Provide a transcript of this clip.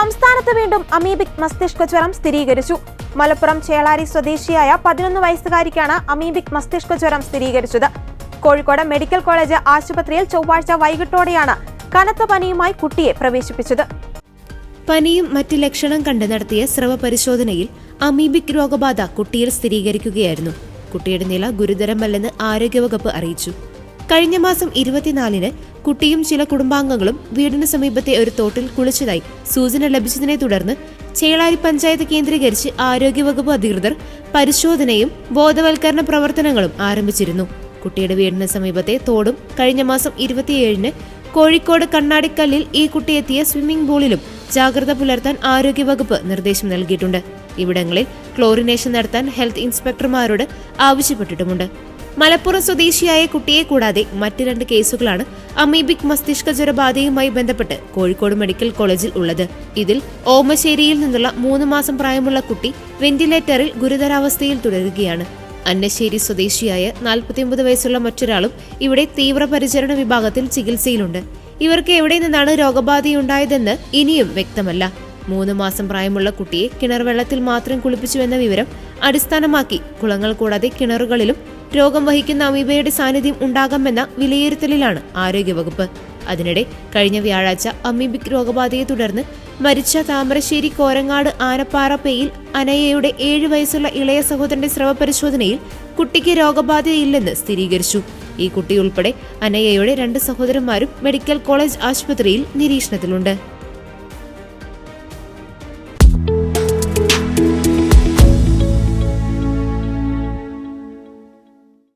സംസ്ഥാനത്ത് വീണ്ടും അമീബിക് മസ്തിഷ്ക ജ്വരം സ്ഥിരീകരിച്ചു. മലപ്പുറം ചേളാരി സ്വദേശിയായ 11 വയസ്സുകാരിക്കാണ് അമീബിക് മസ്തിഷ്ക ജ്വരം സ്ഥിരീകരിച്ചത്. കോഴിക്കോട് മെഡിക്കൽ കോളേജ് ആശുപത്രിയിൽ ചൊവ്വാഴ്ച വൈകിട്ടോടെയാണ് കനത്ത പനിയുമായി കുട്ടിയെ പ്രവേശിപ്പിച്ചത്. പനിയും മറ്റ് ലക്ഷണം കണ്ട് നടത്തിയ സ്രവ പരിശോധനയിൽ അമീബിക് രോഗബാധ കുട്ടിയിൽ സ്ഥിരീകരിക്കുകയായിരുന്നു. കുട്ടിയുടെ നില ഗുരുതരമല്ലെന്ന് ആരോഗ്യവകുപ്പ് അറിയിച്ചു. കഴിഞ്ഞ മാസം 24-ന് കുട്ടിയും ചില കുടുംബാംഗങ്ങളും വീടിന് സമീപത്തെ ഒരു തോട്ടിൽ കുളിച്ചതായി സൂചന ലഭിച്ചതിനെ തുടർന്ന് ചേളാരി പഞ്ചായത്ത് കേന്ദ്രീകരിച്ച് ആരോഗ്യവകുപ്പ് അധികൃതർ പരിശോധനയും ബോധവൽക്കരണ പ്രവർത്തനങ്ങളും ആരംഭിച്ചിരുന്നു. കുട്ടിയുടെ വീടിന് സമീപത്തെ തോടും കഴിഞ്ഞ മാസം 27-ന് കോഴിക്കോട് കണ്ണാടിക്കല്ലിൽ ഈ കുട്ടിയെത്തിയ സ്വിമ്മിംഗ് പൂളിലും ജാഗ്രത പുലർത്താൻ ആരോഗ്യവകുപ്പ് നിർദ്ദേശം നൽകിയിട്ടുണ്ട്. ഇവിടങ്ങളിൽ ക്ലോറിനേഷൻ നടത്താൻ ഹെൽത്ത് ഇൻസ്പെക്ടർമാരോട് ആവശ്യപ്പെട്ടിട്ടുമുണ്ട്. മലപ്പുറം സ്വദേശിയായ കുട്ടിയെ കൂടാതെ മറ്റ് 2 കേസുകളാണ് അമീബിക് മസ്തിഷ്ക ജ്വരബാധയുമായി ബന്ധപ്പെട്ട് കോഴിക്കോട് മെഡിക്കൽ കോളേജിൽ ഉള്ളത്. ഇതിൽ ഓമശ്ശേരിയിൽ നിന്നുള്ള 3 മാസം പ്രായമുള്ള കുട്ടി വെന്റിലേറ്ററിൽ ഗുരുതരാവസ്ഥയിൽ തുടരുകയാണ്. അന്നശ്ശേരി സ്വദേശിയായ 49 വയസ്സുള്ള മറ്റൊരാളും ഇവിടെ തീവ്രപരിചരണ വിഭാഗത്തിൽ ചികിത്സയിലുണ്ട്. ഇവർക്ക് എവിടെ നിന്നാണ് രോഗബാധയുണ്ടായതെന്ന് ഇനിയും വ്യക്തമല്ല. 3 മാസം പ്രായമുള്ള കുട്ടിയെ കിണർ വെള്ളത്തിൽ മാത്രം കുളിപ്പിച്ചുവെന്ന വിവരം അടിസ്ഥാനമാക്കി കുളങ്ങൾ കൂടാതെ കിണറുകളിലും രോഗം വഹിക്കുന്ന അമീബയുടെ സാന്നിധ്യം ഉണ്ടാകാമെന്ന വിലയിരുത്തലിലാണ് ആരോഗ്യവകുപ്പ്. അതിനിടെ കഴിഞ്ഞ വ്യാഴാഴ്ച അമീബിക് രോഗബാധയെ തുടർന്ന് മരിച്ച താമരശ്ശേരി കോരങ്ങാട് ആനപ്പാറ പെയിൽ അനയയുടെ 7 വയസ്സുള്ള ഇളയ സഹോദരന്റെ സ്രവ പരിശോധനയിൽ കുട്ടിക്ക് രോഗബാധയില്ലെന്ന് സ്ഥിരീകരിച്ചു. ഈ കുട്ടി ഉൾപ്പെടെ അനയയുടെ 2 സഹോദരന്മാരും മെഡിക്കൽ കോളേജ് ആശുപത്രിയിൽ നിരീക്ഷണത്തിലുണ്ട്.